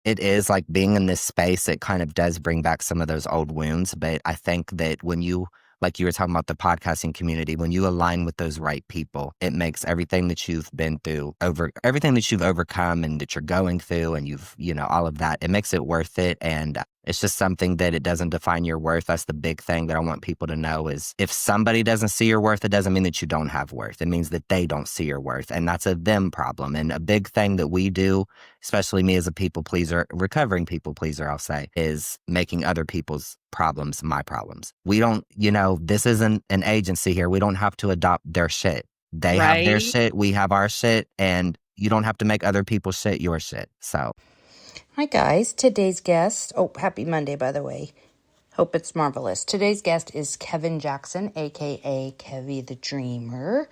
it is like being in this space, it kind of does bring back some of those old wounds. But I think that when you, like you were talking about the podcasting community, when you align with those right people, it makes everything that you've been through, everything that you've overcome and that you're going through, and all of that, it makes it worth it. And it's just something that it doesn't define your worth. That's the big thing that I want people to know is if somebody doesn't see your worth, it doesn't mean that you don't have worth. It means that they don't see your worth. And that's a them problem. And a big thing that we do, especially me as a people pleaser, recovering people pleaser, I'll say, is making other people's problems my problems. We don't, this isn't an agency here. We don't have to adopt their shit. They have their Right? shit, we have our shit, and you don't have to make other people's shit your shit. So, Hi, guys. Today's guest, oh, happy Monday, by the way. Hope it's marvelous. Today's guest is Kevie Jackson, aka Kevie the Dreamer.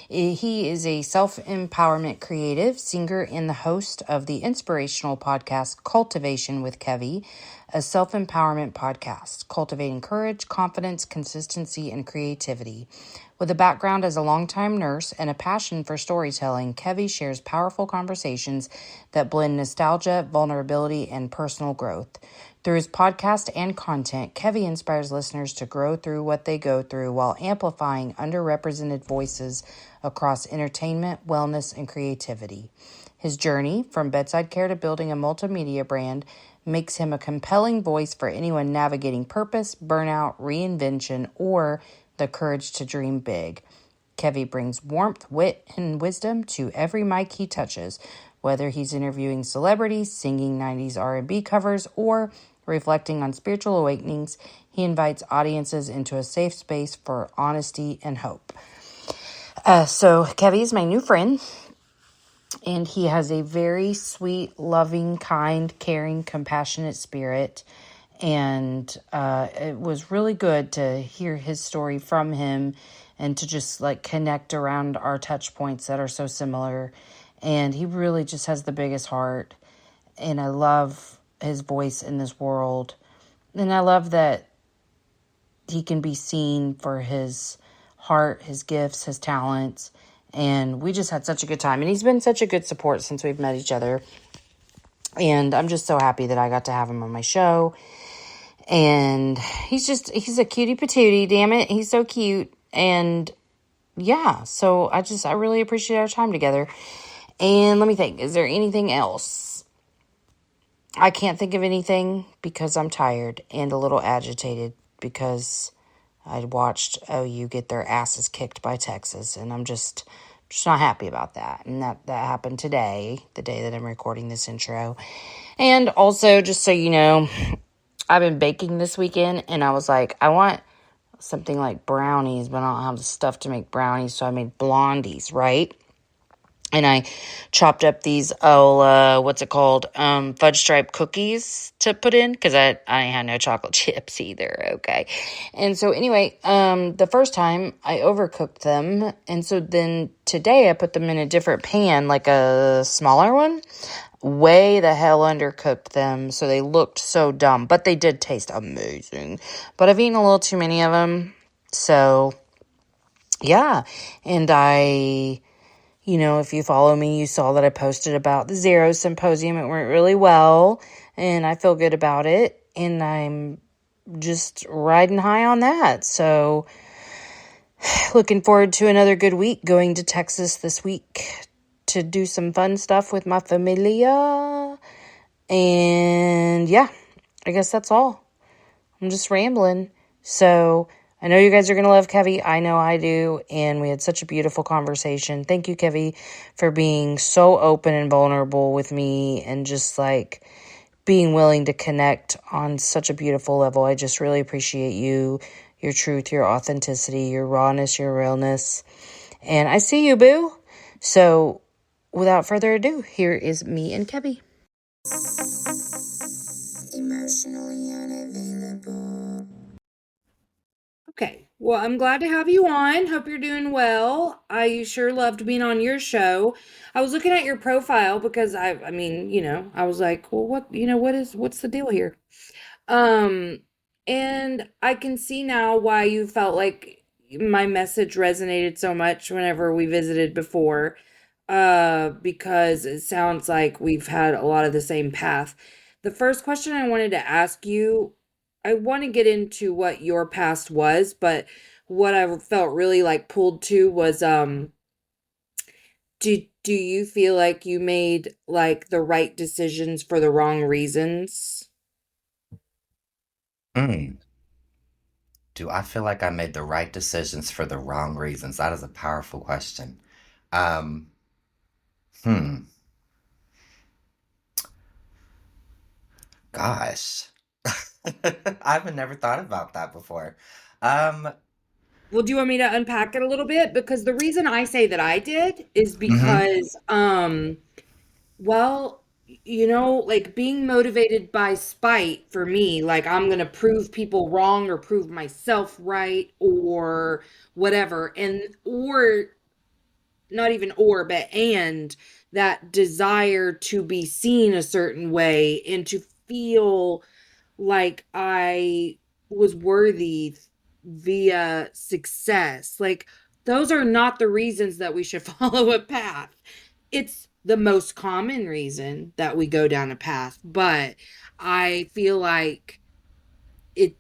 He is a self-empowerment creative, singer, and the host of the inspirational podcast Cultivation with Kevie, a self-empowerment podcast cultivating courage, confidence, consistency, and creativity. With a background as a longtime nurse and a passion for storytelling, Kevie shares powerful conversations that blend nostalgia, vulnerability, and personal growth. Through his podcast and content, Kevie inspires listeners to grow through what they go through while amplifying underrepresented voices across entertainment, wellness, and creativity. His journey, from bedside care to building a multimedia brand, makes him a compelling voice for anyone navigating purpose, burnout, reinvention, or the courage to dream big. Kevie brings warmth, wit, and wisdom to every mic he touches, whether he's interviewing celebrities, singing 90s R&B covers, or reflecting on spiritual awakenings. He invites audiences into a safe space for honesty and hope. So Kevie is my new friend, and he has a very sweet, loving, kind, caring, compassionate spirit. And it was really good to hear his story from him and to just like connect around our touch points that are so similar. And he really just has the biggest heart. And I love his voice in this world. And I love that he can be seen for his heart, his gifts, his talents. And we just had such a good time. And he's been such a good support since we've met each other. And I'm just so happy that I got to have him on my show. And he's a cutie patootie, damn it. He's so cute. And yeah, so I really appreciate our time together. And let me think, is there anything else? I can't think of anything because I'm tired and a little agitated because I watched OU get their asses kicked by Texas, and I'm just not happy about that. And that happened today, the day that I'm recording this intro. And also, just so you know, I've been baking this weekend, and I was like, I want something like brownies, but I don't have the stuff to make brownies, so I made blondies, right? And I chopped up these, fudge stripe cookies to put in, because I had no chocolate chips either, okay? And so anyway, the first time I overcooked them, and so then today I put them in a different pan, like a smaller one, way the hell undercooked them, so they looked so dumb, but they did taste amazing. But I've eaten a little too many of them, so yeah. And if you follow me, you saw that I posted about the Zero Symposium. It went really well, and I feel good about it, and I'm just riding high on that. So looking forward to another good week, going to Texas this week to do some fun stuff with my familia. And yeah, I guess that's all. I'm just rambling. So I know you guys are going to love Kevie. I know I do. And we had such a beautiful conversation. Thank you, Kevie, for being so open and vulnerable with me and just like being willing to connect on such a beautiful level. I just really appreciate you, your truth, your authenticity, your rawness, your realness. And I see you, boo. So without further ado, here is me and Kevie. Emotionally unavailable. Okay, well, I'm glad to have you on. Hope you're doing well. I sure loved being on your show. I was looking at your profile because I was like, well, what's the deal here? Um, and I can see now why you felt like my message resonated so much whenever we visited before, because it sounds like we've had a lot of the same path. The first question I wanted to ask you, I want to get into what your past was, but what I felt really like pulled to was do you feel like you made like the right decisions for the wrong reasons? Mm. Do I feel like I made the right decisions for the wrong reasons? That is a powerful question. Um, hmm. Gosh. I've never thought about that before. Um, Well, do you want me to unpack it a little bit? Because the reason I say that I did is mhm. because well, like being motivated by spite for me, like I'm gonna prove people wrong or prove myself right or whatever. And or not even or, but and that desire to be seen a certain way and to feel like I was worthy via success. Like, those are not the reasons that we should follow a path. It's the most common reason that we go down a path, but I feel like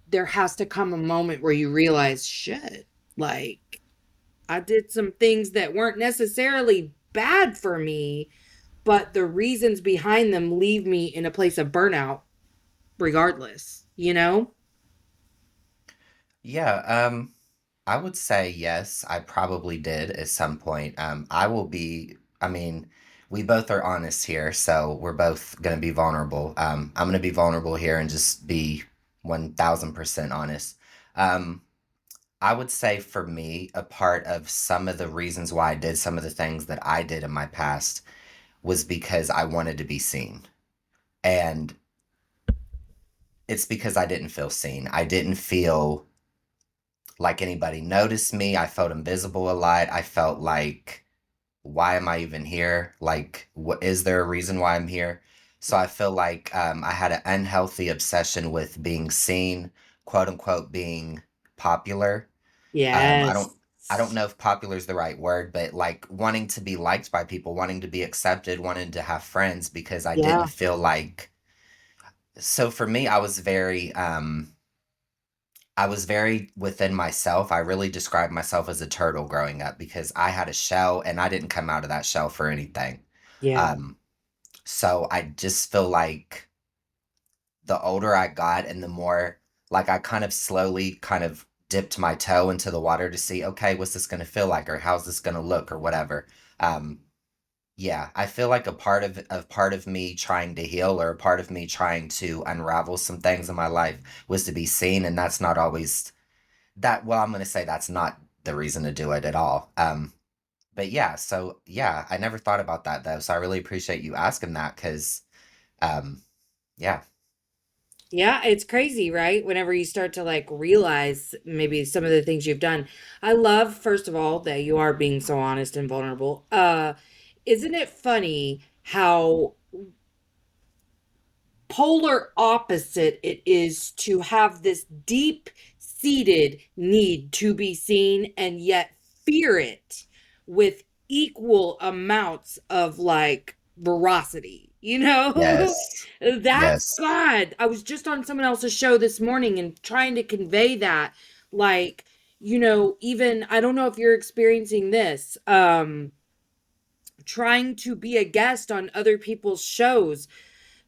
there has to come a moment where you realize shit, like I did some things that weren't necessarily bad for me, but the reasons behind them leave me in a place of burnout regardless, you know? Yeah, I would say yes, I probably did at some point. I mean, we both are honest here, so we're both going to be vulnerable. I'm going to be vulnerable here and just be 1000% honest. Um, I would say for me, a part of some of the reasons why I did some of the things that I did in my past was because I wanted to be seen. And it's because I didn't feel seen. I didn't feel like anybody noticed me. I felt invisible a lot. I felt like, why am I even here? Like, what is there a reason why I'm here? So I feel like I had an unhealthy obsession with being seen, quote unquote, being popular. Um, I don't, Yes. I don't know if popular is the right word, but like wanting to be liked by people, wanting to be accepted, wanting to have friends because I didn't Yeah. feel like. So for me, I was very within myself. I really described myself as a turtle growing up because I had a shell and I didn't come out of that shell for anything. Yeah. Um, so I just feel like the older I got and the more like I kind of slowly kind of dipped my toe into the water to see, okay, what's this going to feel like or how's this going to look or whatever. Um, yeah, I feel like a part of me trying to heal or a part of me trying to unravel some things in my life was to be seen, and that's not always that well, I'm gonna say that's not the reason to do it at all. But yeah, so yeah, I never thought about that though. So I really appreciate you asking that because um yeah. Yeah, it's crazy, right? Whenever you start to like realize maybe some of the things you've done. I love, first of all, that you are being so honest and vulnerable. Isn't it funny how polar opposite it is to have this deep seated need to be seen and yet fear it with equal amounts of like veracity, Yes. that's Yes. God. I was just on someone else's show this morning and trying to convey that, like, even I don't know if you're experiencing this, trying to be a guest on other people's shows,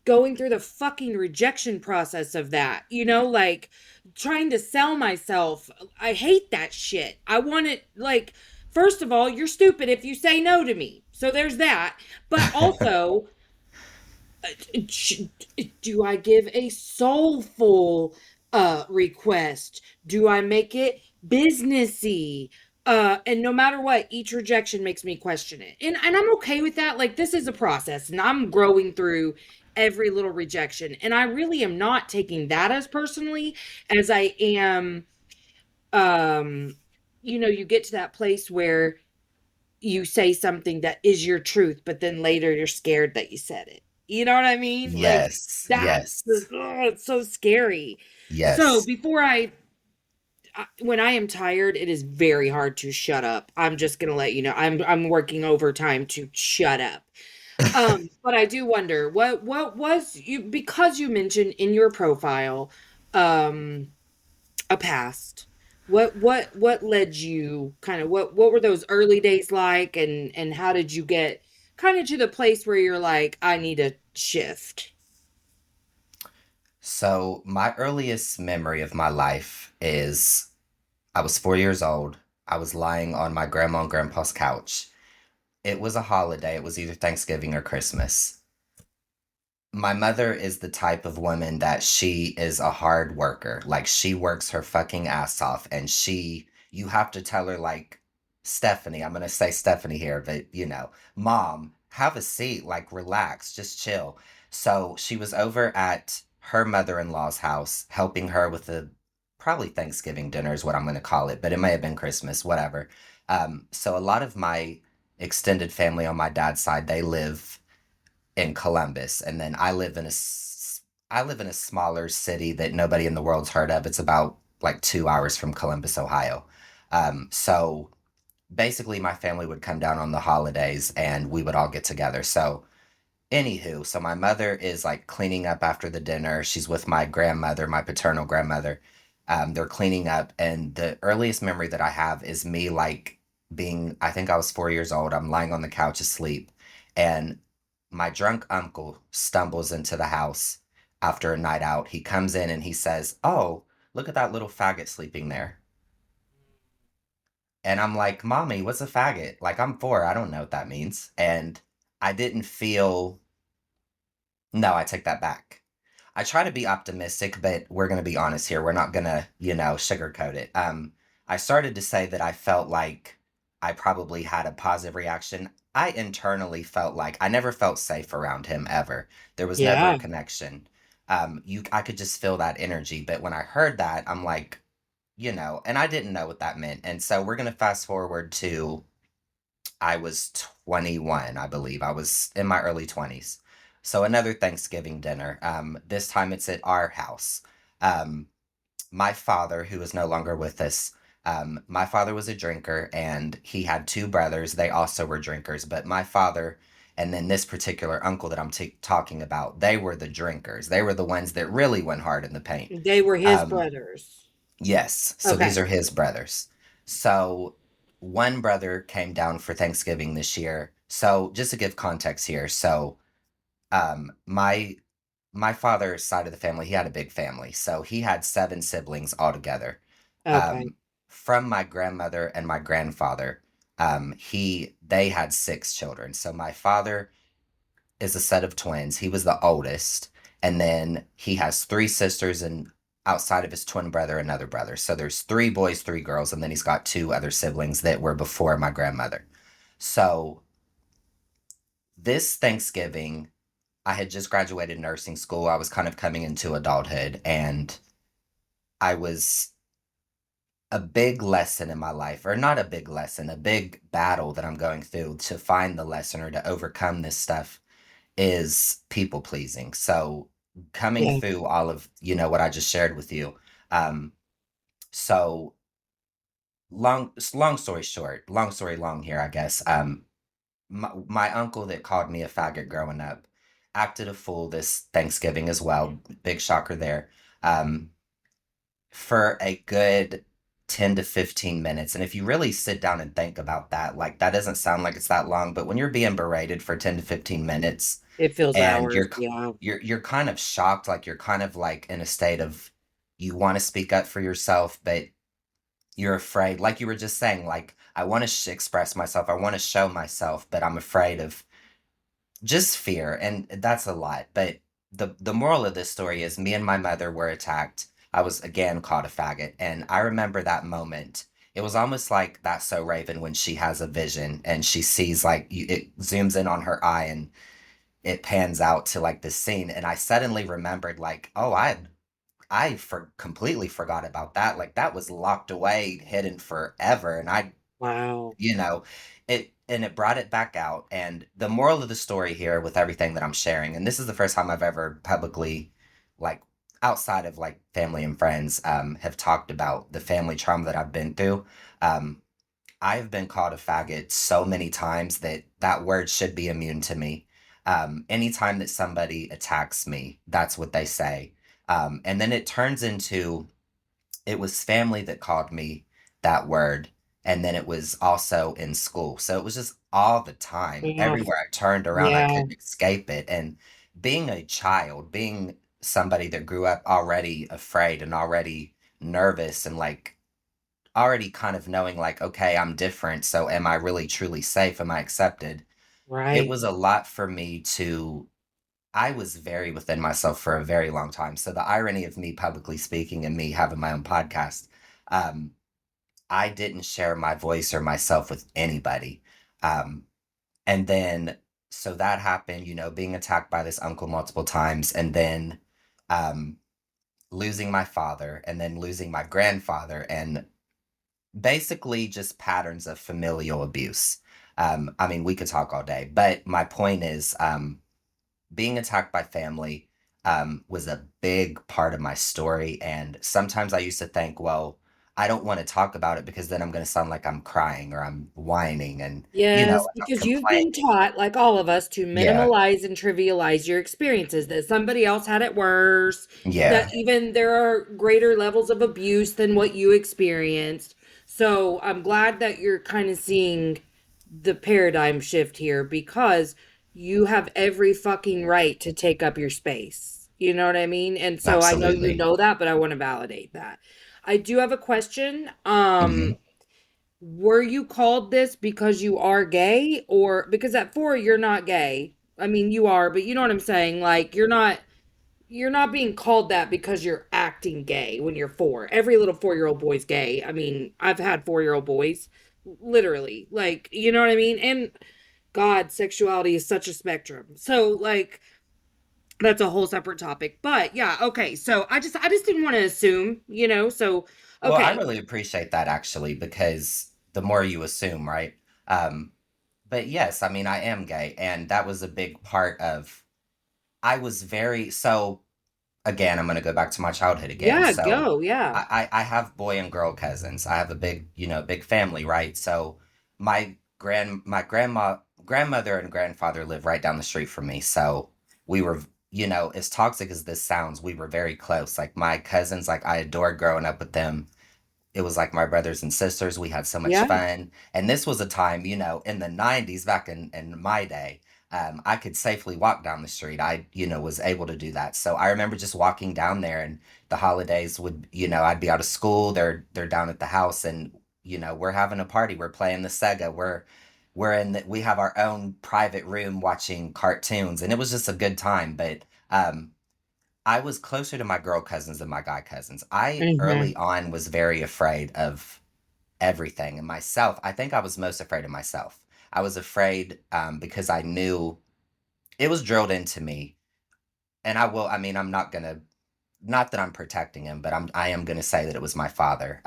going through the fucking rejection process of that, like trying to sell myself. I hate that shit. I want it like, first of all, you're stupid if you say no to me. So there's that. But also, do I give a soulful request? Do I make it businessy? And no matter what, each rejection makes me question it. And I'm okay with that. Like, this is a process and I'm growing through every little rejection. And I really am not taking that as personally as I am um you get to that place where you say something that is your truth, but then later you're scared that you said it. You know what I mean? Like, Yes. that's Yes. it's so scary. So Yes. before when I am tired, it is very hard to shut up. I'm just gonna let you know. I'm working overtime to shut up. But I do wonder what was you, because you mentioned in your profile um a past. What led you, kind of, what were those early days like, and how did you get kind of to the place where you're like, I need a shift? So, my earliest memory of my life is I was 4 years old. I was lying on my grandma and grandpa's couch. It was a holiday. It was either Thanksgiving or Christmas. My mother is the type of woman that she is a hard worker. Like she works her fucking ass off and you have to tell her like, Stephanie, I'm going to say Stephanie here, but mom, have a seat, like relax, just chill. So she was over at her mother-in-law's house helping her with the probably Thanksgiving dinner is what I'm going to call it, but it may have been Christmas, whatever. So a lot of my extended family on my dad's side, they live in Columbus, and then I live in a smaller city that nobody in the world's heard of. It's about like 2 hours from Columbus, Ohio. So basically, my family would come down on the holidays, and we would all get together. So anywho, so my mother is like cleaning up after the dinner. She's with my grandmother, my paternal grandmother. They're cleaning up, and the earliest memory that I have is me like I think I was 4 years old. I'm lying on the couch asleep, and my drunk uncle stumbles into the house after a night out. He comes in and he says, "Oh, look at that little faggot sleeping there." And I'm like, "Mommy, what's a faggot?" Like, I'm four. I don't know what that means. And I didn't feel No, I take that back. I try to be optimistic, but we're going to be honest here. We're not going to, sugarcoat it. I started to say that I felt like I probably had a positive reaction. I internally felt like I never felt safe around him ever. There was never a Yeah. connection. I could just feel that energy. But when I heard that, I'm like, and I didn't know what that meant. And so we're going to fast forward to I was 21, I believe. I was in my early 20s. So another Thanksgiving dinner. This time it's at our house. Um, my father, who is no longer with us, my father was a drinker and he had two brothers. They also were drinkers, but my father and then this particular uncle that I'm talking about, they were the drinkers. They were the ones that really went hard in the paint. They were his Um, brothers. Yes, so these Okay. are his brothers. So one brother came down for Thanksgiving this year. So just to give context here, so my father's side of the family, he had a big family. So he had seven siblings altogether. Okay. Um, from my grandmother and my grandfather, they had six children. So my father is a set of twins. He was the oldest, and then he has three sisters, and outside of his twin brother, another brother. So there's three boys, three girls, and then he's got two other siblings that were before my grandmother. So this Thanksgiving, I had just graduated nursing school. I was kind of coming into adulthood, and I was a big lesson in my life, or not a big lesson, a big battle that I'm going through to find the lesson or to overcome this stuff is people pleasing. So coming Yeah. through all of, what I just shared with you. Um, so long story short, long story long here, I guess. My uncle that called me a faggot growing up acted a fool this Thanksgiving as well. Big shocker there. Um, for a good 10 to 15 minutes. And if you really sit down and think about that, like that doesn't sound like it's that long, but when you're being berated for 10 to 15 minutes, It feels and hours. you're Yeah. you're kind of shocked, like you're kind of like in a state of you want to speak up for yourself, but you're afraid, like you were just saying, like I want to express myself, I want to show myself, but I'm afraid of just fear, and that's a lot. But the moral of this story is me and my mother were attacked. I was again called a faggot, and I remember that moment. It was almost like That's So Raven when she has a vision and she sees like it zooms in on her eye and it pans out to like this scene, and I suddenly remembered like, oh, completely forgot about that. Like that was locked away, hidden forever, and Wow. you know, it brought it back out. And the moral of the story here with everything that I'm sharing, and this is the first time I've ever publicly, like outside of like family and friends, have talked about the family trauma that I've been through. Um, I've been called a faggot so many times that that word should be immune to me. Anytime that somebody attacks me, that's what they say. And then it turns into it was family that called me that word. And then it was also in school. So it was just all the time. Oh, Everywhere I turned around, I yeah. couldn't escape it. And being a child, being somebody that grew up already afraid and already nervous and like already kind of knowing, like, okay, I'm different. So am I really truly safe? Am I accepted? It Right. was a lot for me to I was very within myself for a very long time. So the irony of me publicly speaking and me having my own podcast, um, I didn't share my voice or myself with anybody. Um, and then so that happened, being attacked by this uncle multiple times, and then um, losing my father, and then losing my grandfather, and basically just patterns of familial abuse. I mean, we could talk all day, but my point is, being attacked by family was a big part of my story. And sometimes I used to think, well, I don't want to talk about it because then I'm going to sound like I'm crying or I'm whining and, Yes, like I'm because you've been complaining. taught, like all of us, to Yeah. minimalize and trivialize your experiences, that somebody else had it worse, that Yeah. even there are greater levels of abuse than what you experienced. So I'm glad that you're kind of seeing the paradigm shift here because you have every fucking right to take up your space. You know what I mean? And so I know you Absolutely. know that, but I want to validate that. I do have a question. Hmm. Were you called this because you are gay, or because at 4 you're not gay? I mean, you are, but you know what I'm saying? Like you're not being called that because you're acting gay when you're 4. Every little 4-year-old boy's gay. I mean, I've had 4-year-old boys literally. Like, you know what I mean? And God, sexuality is such a spectrum. So like that's a whole separate topic. But yeah, okay. So I just didn't want to assume, So Well, I okay. really appreciate that actually, because the more you assume, right? Um, but yes, I mean, I am gay, and that was a big part of, I was very, so again, I'm going to go back to my childhood again. Yeah, So go. Yeah. I have boy and girl cousins. I have a big, big family, right? So my grandmother and grandfather live right down the street from me. So we were, as toxic as this sounds, we were very close. Like my cousins, like I adored growing up with them. It was like my brothers and sisters. We had so much Yeah. fun. And this was a time, in the 90s, back in my day, I could safely walk down the street. I, was able to do that. So I remember just walking down there, and the holidays would, I'd be out of school. They're down at the house, and, we're having a party. We're playing the Sega. We have our own private room watching cartoons, and it was just a good time. But I was closer to my girl cousins than my guy cousins. I Hmm. early on was very afraid of everything and myself. I think I was most afraid of myself. I was afraid because I knew it was drilled into me. And I mean, I'm not going to, not that I'm protecting him, but I am going to say that it was my father.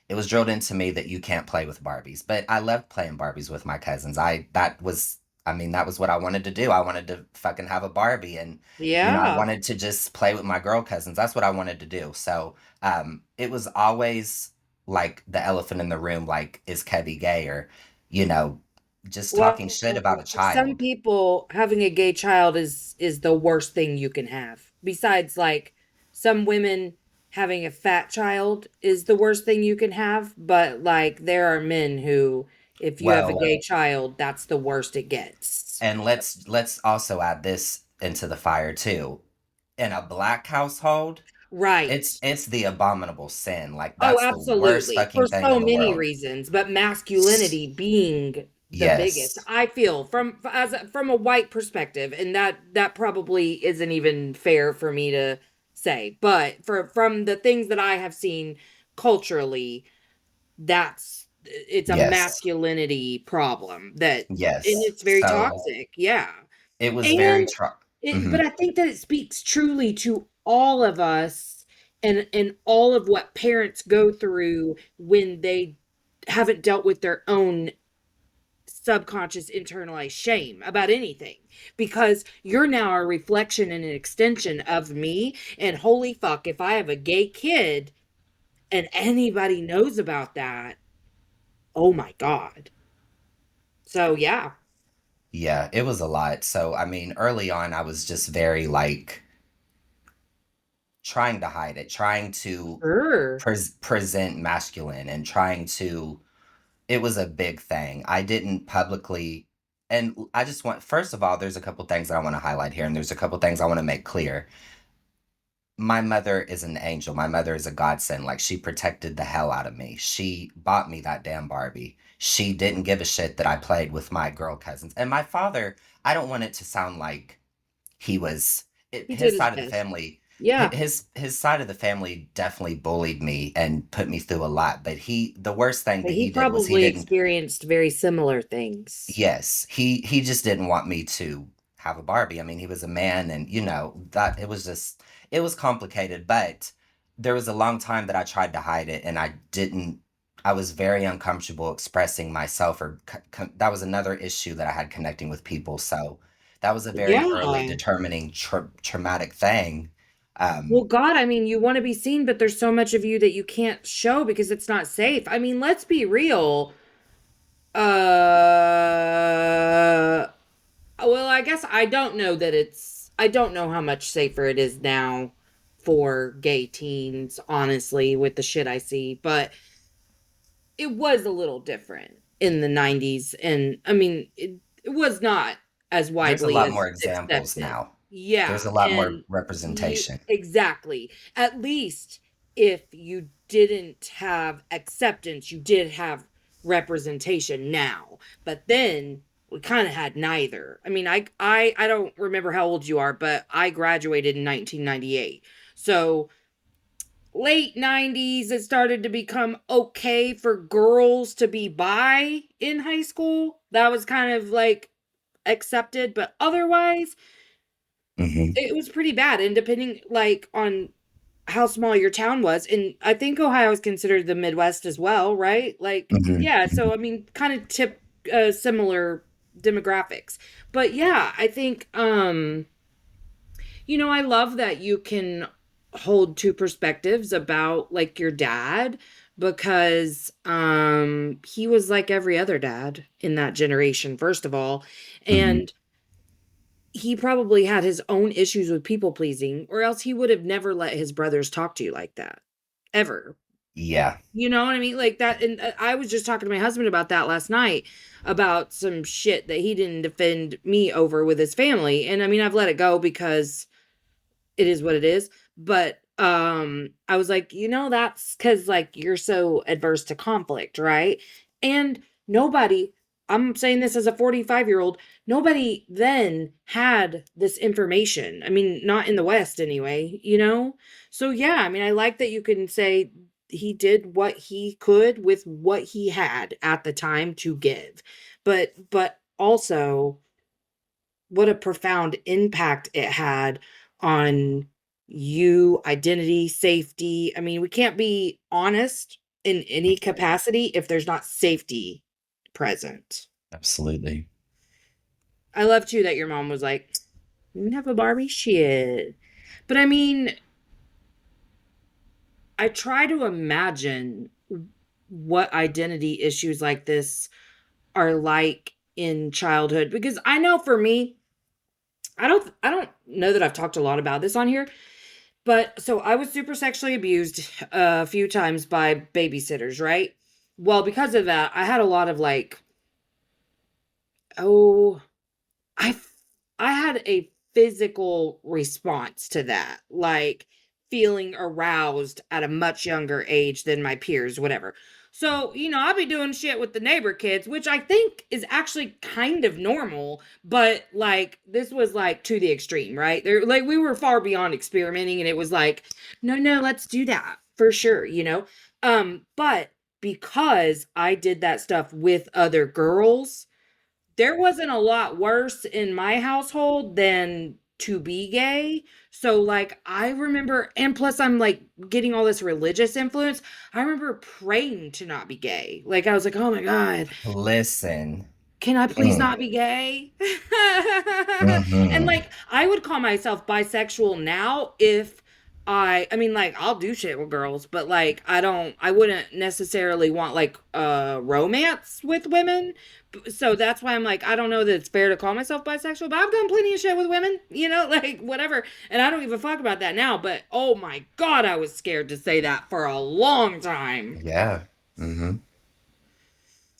It was drilled into me that you can't play with Barbies, but I loved playing Barbies with my cousins. I mean, that was what I wanted to do. I wanted to fucking have a Barbie, and, I Yeah. wanted to just play with my girl cousins. That's what I wanted to do. So, it was always like the elephant in the room, like, is Kevie gay? Or, you know, just talking Well, shit about a for some child. people, having a gay child is the worst thing you can have. Besides, like some women having a fat child is the worst thing you can have. But like there are men who, if you have a Well, gay child, that's the worst it gets. and let's also add this into the fire too. In a black household, it's Right. it's the abominable sin. Like Oh, that's the worst absolutely. For fucking thing so in the many world. reasons, but S- masculinity being the biggest. Yes. I feel from a white perspective, and that probably isn't even fair for me to say, but from the things that I have seen culturally, it's a Yes. masculinity problem and Yes. it's very So toxic. Yeah. it was very And hmm. but I think that it speaks truly to all of us and all of what parents go through when they haven't dealt with their own subconscious internalized shame about anything, because you're now a reflection and an extension of me. And holy fuck, if I have a gay kid and anybody knows about that, oh my god. So yeah. Yeah, it was a lot. So, I mean, early on, I was just very like trying to hide it, trying to Sure. present masculine and trying to, it was a big thing. I didn't publicly, and I just want, first of all, there's a couple things that I want to highlight here, and there's a couple things I want to make clear. My mother is an angel. My mother is a godsend. Like, she protected the hell out of me. She bought me that damn Barbie. She didn't give a shit that I played with my girl cousins. And my father, I don't want it to sound like he was He did his his side of the best. family. Yeah. His side of the family definitely bullied me and put me through a lot. But the worst thing But that he he did was he probably didn't. experienced very similar things. Yes, he just didn't want me to have a Barbie. I mean, he was a man, and that it was just, it was complicated, but there was a long time that I tried to hide it, and I didn't. I was very uncomfortable expressing myself, or that was another issue that I had connecting with people. So that was a very early Yeah. determining traumatic thing. Well, Um, God, I mean, you want to be seen, but there's so much of you that you can't show because it's not safe. I mean, let's be real. Well, I guess I don't know how much safer it is now for gay teens, honestly, with the shit I see, but it was a little different in the 90s. And I mean, it was not as there's a widely lot as more examples accepted. now. There's Yeah. a lot more And you representation. exactly. At least if you didn't have acceptance, you did have representation now. But then we kind of had neither. I mean, I don't remember how old you are, but I graduated in 1998. So late 90s it started to become okay for girls to be bi in high school. That was kind of like accepted, but otherwise Hmm. it was pretty bad. And depending like on how small your town was, and I think Ohio is considered the Midwest as well, right? Like, Hmm. yeah, Hmm. so I mean kind of similar demographics. But yeah, I think I love that you can hold two perspectives about like your dad, because he was like every other dad in that generation, first of all. Hmm. And he probably had his own issues with people pleasing, or else he would have never let his brothers talk to you like that ever. Yeah. You know what I mean? Like that. And I was just talking to my husband about that last night, about some shit that he didn't defend me over with his family. And I mean, I've let it go because it is what it is. But I was like, that's because like you're so adverse to conflict, right? And nobody, I'm saying this as a 45-year-old, nobody then had this information. I mean, not in the West anyway. So yeah, I mean, I like that you can say he did what he could with what he had at the time to give. But also what a profound impact it had on you, identity, safety. I mean, we can't be honest in any capacity if there's not safety present. Absolutely. I love too that your mom was like, "You can have a Barbie shit." But I mean, I try to imagine what identity issues like this are like in childhood, because I know for me, I don't know that I've talked a lot about this on here. But so I was super sexually abused a few times by babysitters, right? Well, because of that, I had a lot of like, oh, I I had a physical response to that, like feeling aroused at a much younger age than my peers, whatever. So, I'll be doing shit with the neighbor kids, which I think is actually kind of normal, but like this was like to the extreme, right? There like we were far beyond experimenting, and it was like, no, no, let's do that for sure. But because I did that stuff with other girls, there wasn't a lot worse in my household than to be gay. So like I remember, and plus I'm like getting all this religious influence. I remember praying to not be gay. Like I was like, "Oh my God, Listen. can I please Mm. not be gay?" And Mhm. like I would call myself bisexual now if I mean, like, I'll do shit with girls, but like, I wouldn't necessarily want like romance with women. So that's why I'm like, I don't know that it's fair to call myself bisexual, but I've done plenty of shit with women, like whatever. And I don't give a fuck about that now, but oh my God, I was scared to say that for a long time. Yeah. Hmm.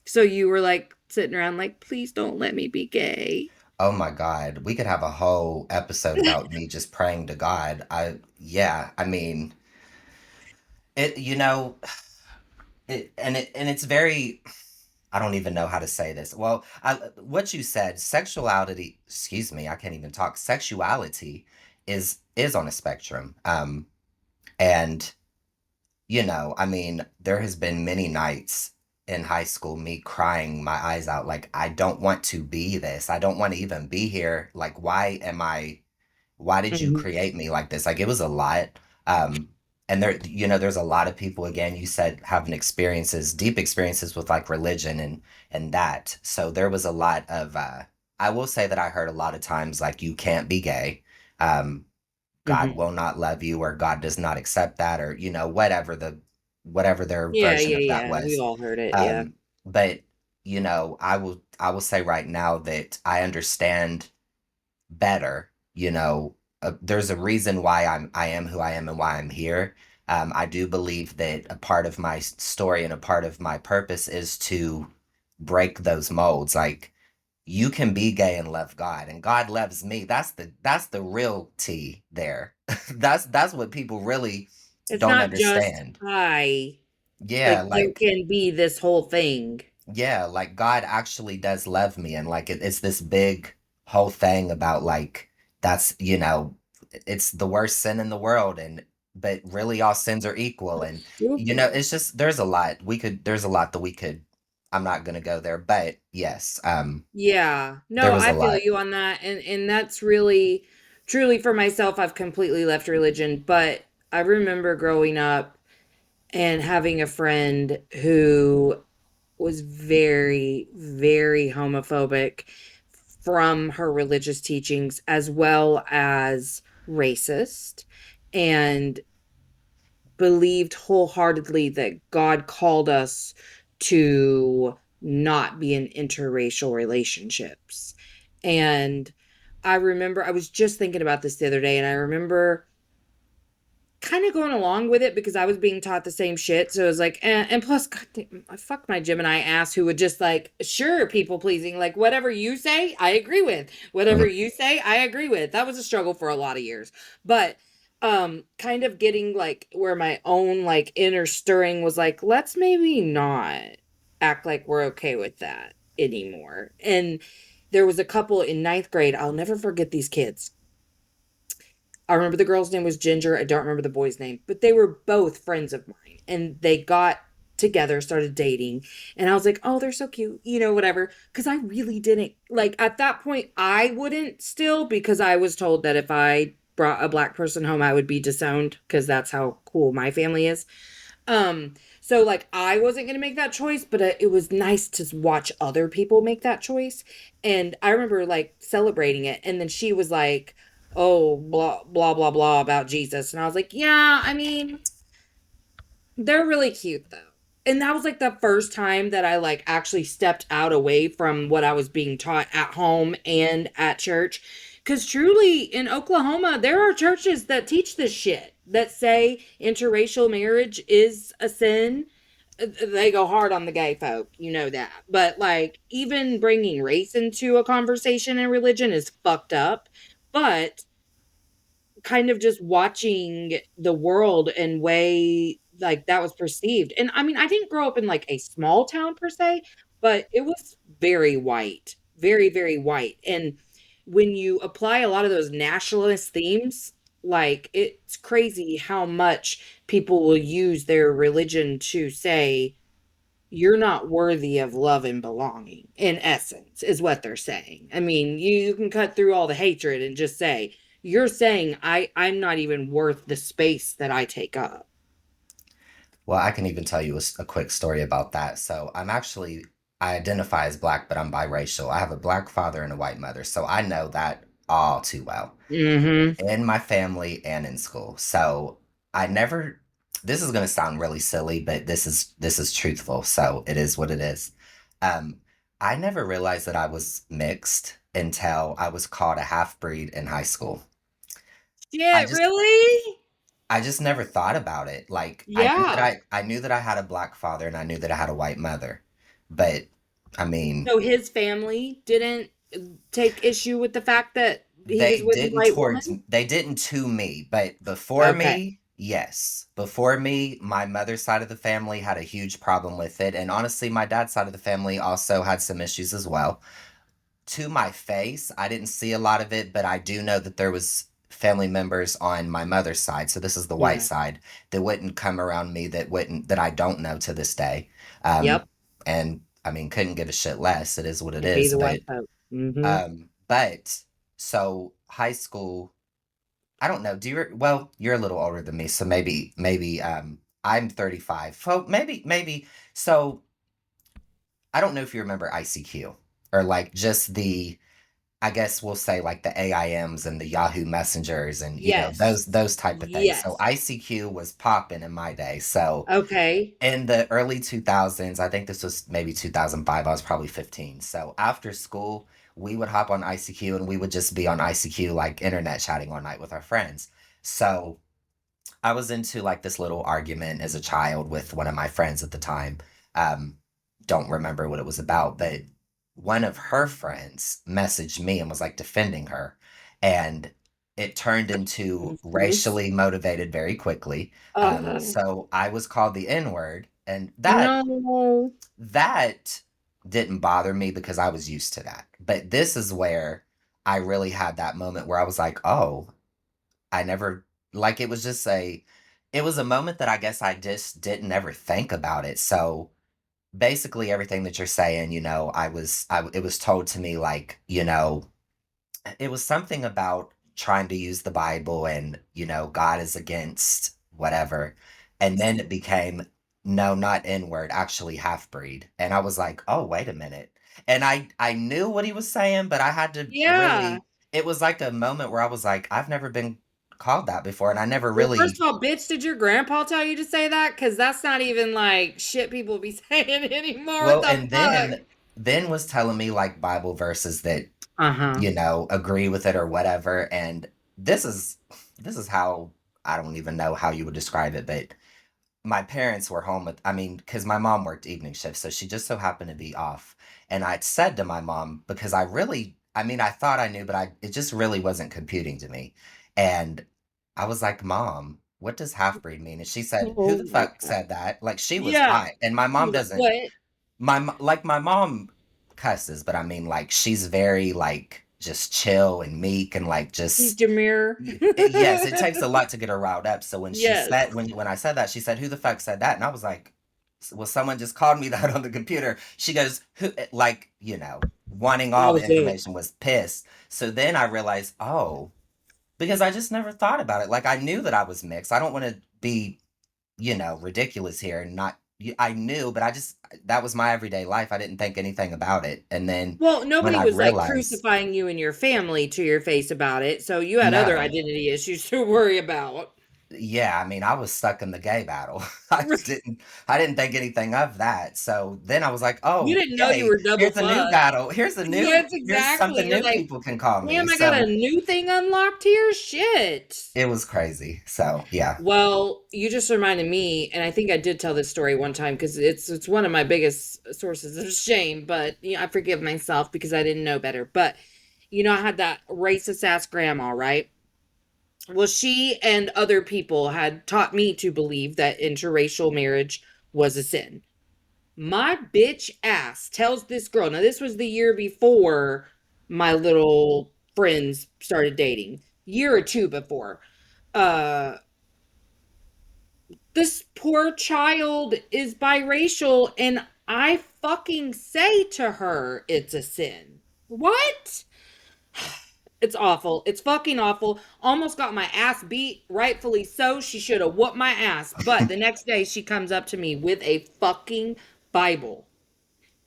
So you were like sitting around like, please don't let me be gay. Oh my God. We could have a whole episode about me just praying to God. Yeah, I mean, it, and it's very, I don't even know how to say this. Well, what you said, sexuality, excuse me, I can't even talk. Sexuality is on a spectrum. And I mean, there has been many nights in high school me crying my eyes out like I don't want to be this. I don't want to even be here. Like why did you Mhm. create me like this? Like it was a lot. Um, and there's a lot of people again, you said having experiences, deep experiences with like religion and that. So there was a lot of I will say that I heard a lot of times like you can't be gay. God Mhm. will not love you or God does not accept that or whatever their Yeah, version yeah, of that yeah. We was. all heard it. Yeah. Um, but I will say right now that I understand better. There's a reason why I am who I am and why I'm here. I do believe that a part of my story and a part of my purpose is to break those molds. Like you can be gay and love God, and God loves me. That's the real tea there. That's what people really It's don't not just understand. I. Yeah, Like there like can be this whole thing. yeah, like God actually does love me, and like it's this big whole thing about like that's it's the worst sin in the world, and but really all sins are equal, and Stupid. it's just there's a lot that we could. I'm not gonna go there, but yes, Yeah. there No, was a I feel lot. you on that. And that's really truly for myself, I've completely left religion, but I remember growing up and having a friend who was very, very homophobic from her religious teachings as well as racist. And believed wholeheartedly that God called us to not be in interracial relationships. And I remember I was just thinking about this the other day, and I remember kind of going along with it because I was being taught the same shit. So it was like, and plus, God damn, I fuck my Gemini ass who would just like, sure, people pleasing, like whatever you say, I agree with. Whatever Mhm. you say, I agree with. That was a struggle for a lot of years, but kind of getting like where my own like inner stirring was like, let's maybe not act like we're okay with that anymore. And there was a couple in ninth grade. I'll never forget these kids. I remember the girl's name was Ginger. I don't remember the boy's name, but they were both friends of mine and they got together, started dating. And I was like, oh, they're so cute, whatever. Cause I really didn't like at that point, I wouldn't still because I was told that if I brought a black person home, I would be disowned because that's how cool my family is. So like I wasn't going to make that choice, but it was nice to watch other people make that choice. And I remember like celebrating it. And then she was like, oh, blah, blah, blah, blah about Jesus. And I was like, yeah, I mean, they're really cute though. And that was like the first time that I like actually stepped out away from what I was being taught at home and at church. Cause truly in Oklahoma, there are churches that teach this shit that say interracial marriage is a sin. They go hard on the gay folk, you know that. But like even bringing race into a conversation in religion is fucked up. But kind of just watching the world and way like that was perceived. And I mean, I didn't grow up in like a small town per se, but it was very white, very, very white. And when you apply a lot of those nationalist themes, like it's crazy how much people will use their religion to say, you're not worthy of love and belonging, in essence, is what they're saying. I mean, you can cut through all the hatred and just say, you're saying I'm not even worth the space that I take up. Well, I can even tell you a quick story about that. So I identify as black, but I'm biracial. I have a black father and a white mother. So I know that all too well Mm-hmm. in my family and in school. So I never this is going to sound really silly, but this is truthful. So it is what it is. Um I never realized that I was mixed until I was called a half breed in high school. I Shit, just really? I just never thought about it. Like Yeah. I knew that I had a black father and I knew that I had a white mother. But I mean, So his family didn't take issue with the fact that he was with a white woman? they didn't to me, but before Okay. me, yes. Before me, my mother's side of the family had a huge problem with it, and honestly, my dad's side of the family also had some issues as well. To my face, I didn't see a lot of it, but I do know that there was family members on my mother's side, so this is the white Yeah. side, that wouldn't come around me, that I don't know to this day. Yep. And I mean, couldn't give a shit less. It is what it It'd be is, the but white folk. Mm-hmm. but so high school, I don't know. Well, you're a little older than me, so maybe I'm 35. So maybe so I don't know if you remember ICQ or like just the I guess we'll say like the AIMs and the Yahoo Messengers and Yes. those type of things. So Yes. ICQ was popping in my day. So Okay. in the early 2000s, I think this was maybe 2005, I was probably 15. So after school, we would hop on ICQ and we would just be on ICQ, like internet chatting all night with our friends. So I was into like this little argument as a child with one of my friends at the time. Um, don't remember what it was about, but one of her friends messaged me and was like defending her. And it turned into Goodness. racially motivated very quickly. Oh, So I was called the N word, and no. that didn't bother me because I was used to that. But this is where I really had that moment where I was like, oh, I never like it was a moment that I guess I just didn't ever think about it. So basically everything that you're saying, it was told to me like, it was something about trying to use the Bible and, God is against whatever. And then it became, no, not N-word, actually half breed. And I was like, oh, wait a minute. And I knew what he was saying, but I had to Yeah. really, it was like a moment where I was like, I've never been called that before. And I never Well, first really, of all, bitch, did your grandpa tell you to say that? Because that's not even like shit people be saying anymore. What well, the and fuck? then was telling me like Bible verses that, Uh-huh. agree with it or whatever. And this is, this is how, I don't even know how you would describe it, but my parents were home because my mom worked evening shifts, so she just so happened to be off. And I'd said to my mom, because I thought I knew, but it just really wasn't computing to me. And I was like, Mom, what does half breed mean? And she said, Who Oh the my fuck God. said that? Like she was Yeah. hot. And my mom doesn't, What? my mom cusses, but I mean, like, she's very, like, just chill and meek and, like, She's just demure. yes, it takes a lot to get her riled up. So Yes. when I said that, she said, "Who the fuck said that?" And I was like, "Well, someone just called me that on the computer." She goes, "Who?" Like, wanting That all the was it. information, was pissed. So then I realized, oh, because I just never thought about it. Like, I knew that I was mixed. I don't want to be, ridiculous here and not. I knew, but that was my everyday life. I didn't think anything about it. And then Well, when nobody I was like realized, crucifying you and your family to your face about it. So you had other no. identity issues to worry about. Yeah, I mean, I was stuck in the gay battle. I didn't think anything of that. So then I was like, You "Oh, didn't know you yay, were double here's a new fucked. battle. Yes, Here's exactly. something You're new like, people can call me." damn, I got a So new thing unlocked here. Shit. it was crazy. So, yeah. Well, you just reminded me, and I think I did tell this story one time because it's one of my biggest sources of shame. But I forgive myself because I didn't know better. But I had that racist ass grandma, right? Well, she and other people had taught me to believe that interracial marriage was a sin. My bitch ass tells this girl, now this was the year before my little friends started dating, year or two before. Uh, this poor child is biracial, and I fucking say to her it's a sin. What? It's awful. It's fucking awful. Almost got my ass beat, rightfully so. She should have whooped my ass. But the next day, she comes up to me with a fucking Bible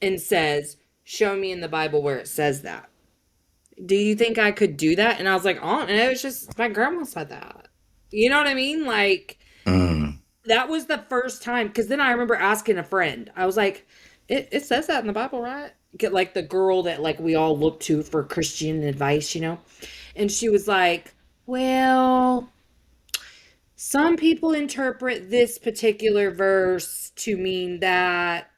and says, "Show me in the Bible where it says that." Do you think I could do that? And I was like, oh, and it was just my grandma said that. You know what I mean? Like, Mm. that was the first time. Because then I remember asking a friend, I was like, it says that in the Bible, right? Get like the girl that like we all look to for Christian advice, you know? And she was like, well, some people interpret this particular verse to mean that.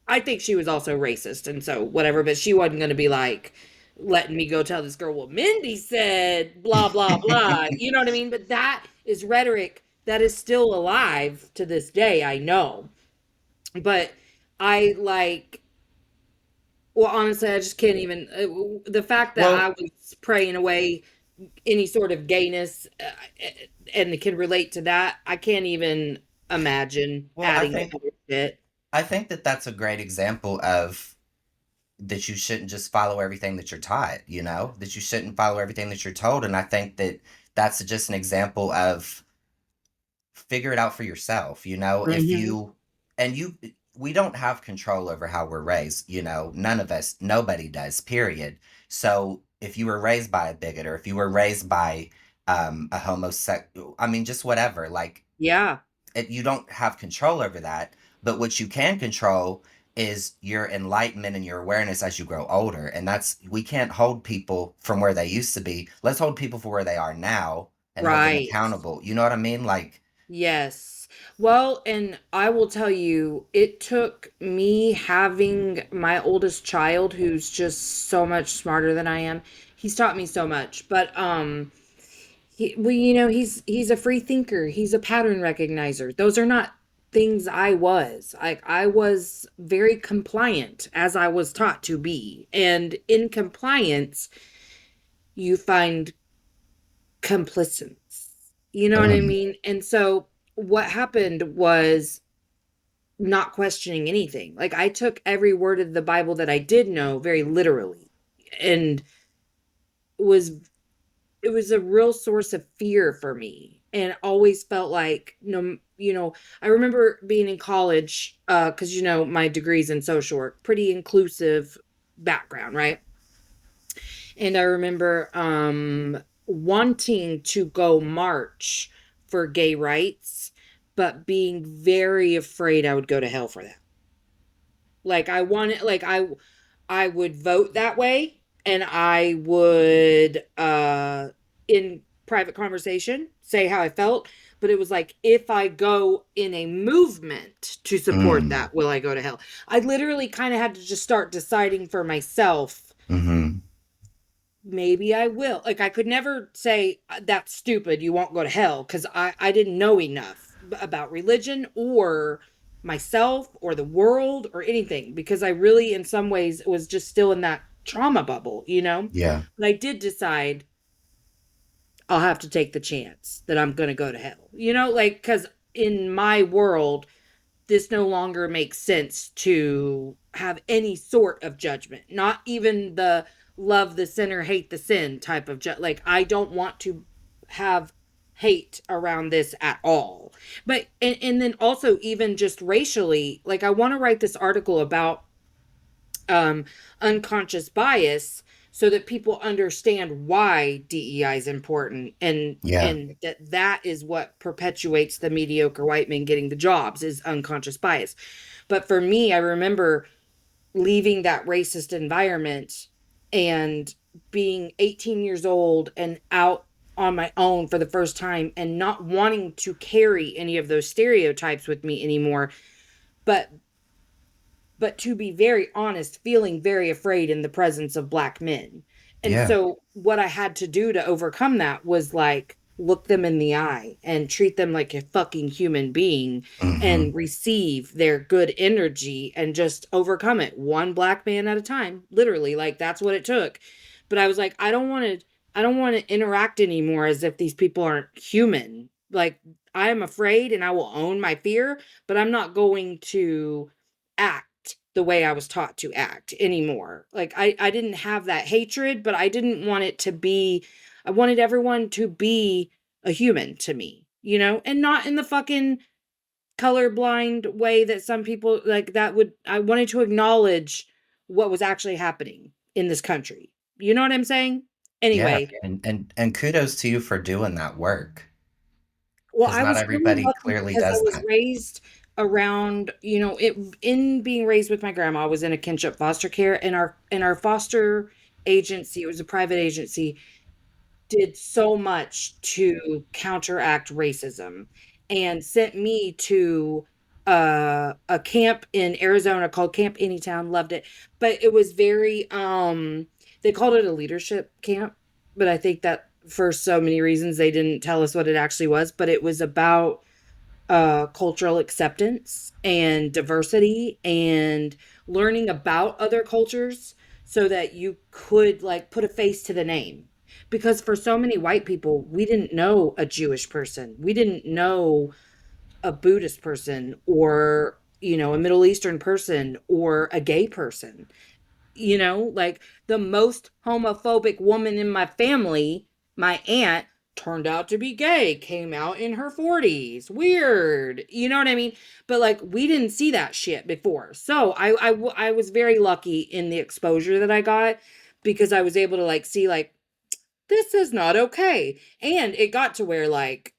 I think she was also racist and so whatever, but she wasn't going to be like letting me go tell this girl what Mindy said, blah, blah, blah. You know what I mean? But that is rhetoric that is still alive to this day, I know. But I like, well, honestly, I just can't even. The fact that I Well, was praying away any sort of gayness and can relate to that, I can't even imagine well, I adding the think other shit. I think that that's a great example of that you shouldn't just follow everything that you're taught, you know, that you shouldn't follow everything that you're told. And I think that that's just an example of figure it out for yourself, you know, if Hmm. you, and you, we don't have control over how we're raised, you know, none of us, nobody does, period. So if you were raised by a bigot or if you were raised by a homosexual, I mean, just whatever, like Yeah. you don't have control over that. But what you can control is your enlightenment and your awareness as you grow older. And that's, we can't hold people from where they used to be. Let's hold people for where they are now and hold them Right. accountable. You know what I mean? Like, Yes. Well, and I will tell you, it took me having my oldest child who's just so much smarter than I am. He's taught me so much. But well, you know, he's a free thinker. He's a pattern recognizer. Those are not things I was. Like I was very compliant as I was taught to be. And in compliance, you find complicence. You know what I mm, mean? And so what happened was not questioning anything. Like I took every word of the Bible that I did know very literally and was it was a real source of fear for me and always felt like no, you know, I remember being in college cuz you know my degree's in social work, pretty inclusive background, right? And I remember wanting to go march for gay rights, but being very afraid I would go to hell for that. Like I wanted, like I would vote that way, and I would in private conversation say how I felt, but it was like if I go in a movement to support mm, that, will I go to hell? I literally kind of had to just start deciding for myself, mm-hmm. maybe I will. Like I could never say that's stupid, you won't go to hell because I didn't know enough about religion or myself or the world or anything because I really in some ways was just still in that trauma bubble, you know? Yeah, But I did decide I'll have to take the chance that I'm going to go to hell. You know, like cuz in my world this no longer makes sense to have any sort of judgment, not even the love the sinner, hate the sin type of like I don't want to have hate around this at all. But and then also even just racially, like I want to write this article about um, unconscious bias so that people understand why DEI is important yeah, and that is what perpetuates the mediocre white men getting the jobs is unconscious bias. But for me, I remember leaving that racist environment and being 18 years old and out on my own for the first time and not wanting to carry any of those stereotypes with me anymore, but to be very honest, feeling very afraid in the presence of black men. And yeah, so what I had to do to overcome that was like look them in the eye and treat them like a fucking human being mm-hmm. and receive their good energy and just overcome it one black man at a time. Literally, like that's what it took. But I was like, I don't want to interact anymore as if these people aren't human. Like I am afraid and I will own my fear, but I'm not going to act the way I was taught to act anymore. Like I didn't have that hatred, but I didn't want it to be I wanted everyone to be a human to me, you know, and not in the fucking colorblind way that some people like that would I wanted to acknowledge what was actually happening in this country. You know what I'm saying? Yeah, Anyway, and kudos to you for doing that work, well, because I not was really everybody lucky clearly because I does was that. raised around, in being raised with my grandma, I was in a kinship foster care, and our foster agency, it was a private agency, did so much to counteract racism and sent me to a camp in Arizona called Camp Anytown. Loved it. But it was very they called it a leadership camp, but I think that for so many reasons they didn't tell us what it actually was, but it was about cultural acceptance and diversity and learning about other cultures so that you could like put a face to the name. Because for so many white people, we didn't know a Jewish person, we didn't know a Buddhist person, or, a Middle Eastern person, or a gay person. Like the most homophobic woman in my family, my aunt, turned out to be gay, came out in her 40s. Weird. You know what I mean? But like we didn't see that shit before. So I was very lucky in the exposure that I got, because I was able to like see like this is not okay. And it got to where like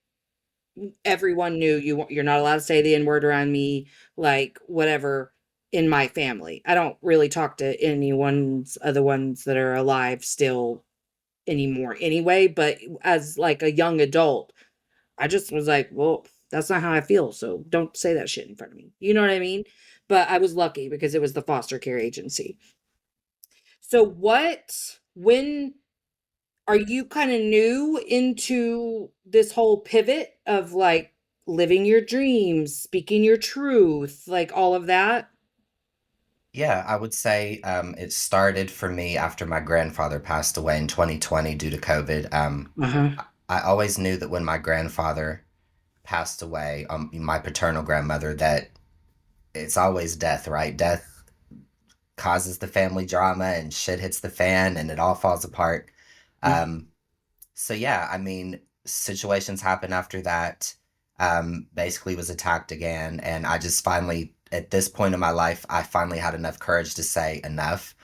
everyone knew you're not allowed to say the N word around me, like whatever, in my family. I don't really talk to anyone's other ones that are alive still anymore anyway, but as like a young adult, I just was like, well, that's not how I feel, so don't say that shit in front of me. You know what I mean? But I was lucky because it was the foster care agency. So when are you kind of new into this whole pivot of like living your dreams, speaking your truth, like all of that? Yeah, I would say it started for me after my grandfather passed away in 2020 due to COVID. Uh-huh. I always knew that when my grandfather passed away, my paternal grandmother, that it's always death, right? Death causes the family drama and shit hits the fan and it all falls apart. Mm. Um, So yeah, I mean, situations happen after that. Basically was attacked again, and I just finally, at this point in my life, I finally had enough courage to say enough.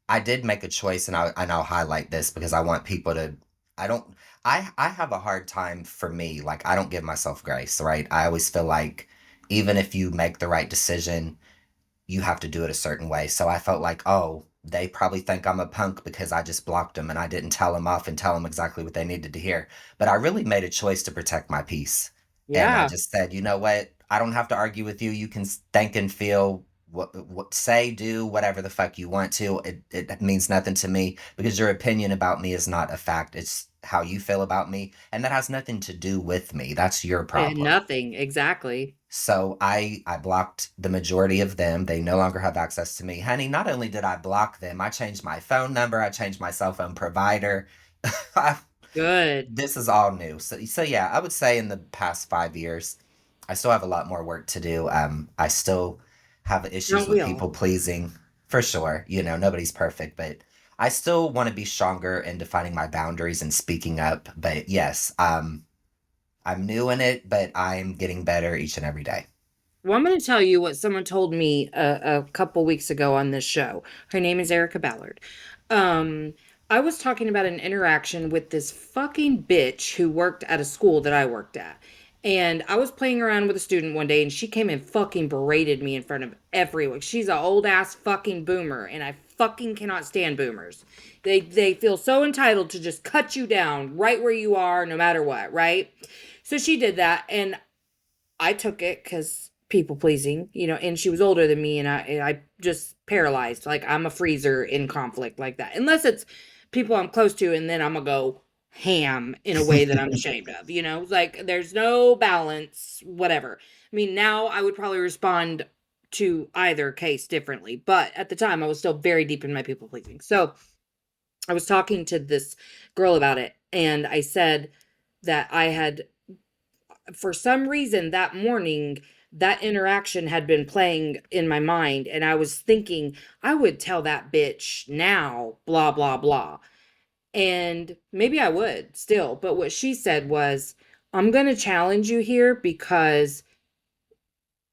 I did make a choice, and I'll highlight this because I want people to. I don't. I have a hard time for me. Like I don't give myself grace, right? I always feel like even if you make the right decision, you have to do it a certain way. So I felt like, oh, they probably think I'm a punk because I just blocked them and I didn't tell them off and tell them exactly what they needed to hear. But I really made a choice to protect my peace. And I Yeah. just said, you know what? I don't have to argue with you. You can think and feel what say, do whatever the fuck you want to. It means nothing to me because your opinion about me is not a fact. It's how you feel about me. And that has nothing to do with me. That's your problem. Nothing, exactly. So I blocked the majority of them. They no longer have access to me. Honey, not only did I block them, I changed my phone number, I changed my cell phone provider. I, Good. this is all new. So yeah, I would say in the past 5 years, I still have a lot more work to do. I still have issues Don't with we all? people pleasing for sure. You know, nobody's perfect, but I still want to be stronger in defining my boundaries and speaking up. But yes, I'm new in it, but I'm getting better each and every day. Well, I'm going to tell you what someone told me a couple weeks ago on this show. Her name is Erica Ballard. Um, I was talking about an interaction with this fucking bitch who worked at a school that I worked at. And I was playing around with a student one day and she came and fucking berated me in front of everyone. She's an old ass fucking boomer and I fucking cannot stand boomers. They feel so entitled to just cut you down right where you are no matter what, right? So she did that and I took it because people pleasing, and she was older than me, and I just paralyzed. Like I'm a freezer in conflict like that, unless it's people I'm close to, and then I'm gonna go ham in a way that I'm ashamed of. Like there's no balance, whatever. I mean, now I would probably respond to either case differently, but at the time I was still very deep in my people pleasing. So I was talking to this girl about it, and I said that I had for some reason that morning that interaction had been playing in my mind and I was thinking I would tell that bitch now blah blah blah, and maybe I would still, but what she said was, I'm going to challenge you here because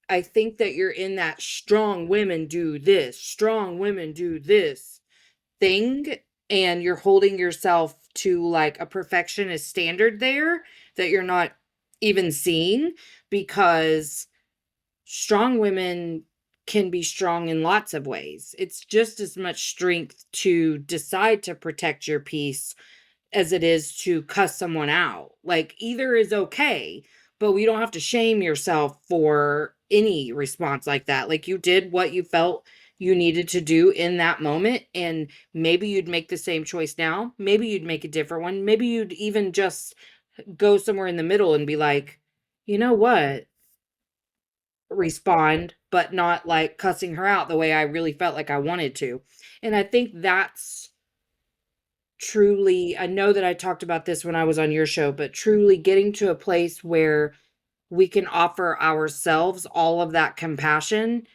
I think that you're in that strong women do this thing, and you're holding yourself to like a perfectionist standard there that you're not even seeing, because strong women can be strong in lots of ways. It's just as much strength to decide to protect your peace as it is to cuss someone out. Like, either is okay, but we don't have to shame yourself for any response like that. Like, you did what you felt you needed to do in that moment, and maybe you'd make the same choice now. Maybe you'd make a different one. Maybe you'd even just go somewhere in the middle and be like, you know what? Respond, but not like cussing her out the way I really felt like I wanted to. And I think that's truly, I know that I talked about this when I was on your show, but truly getting to a place where we can offer ourselves all of that compassion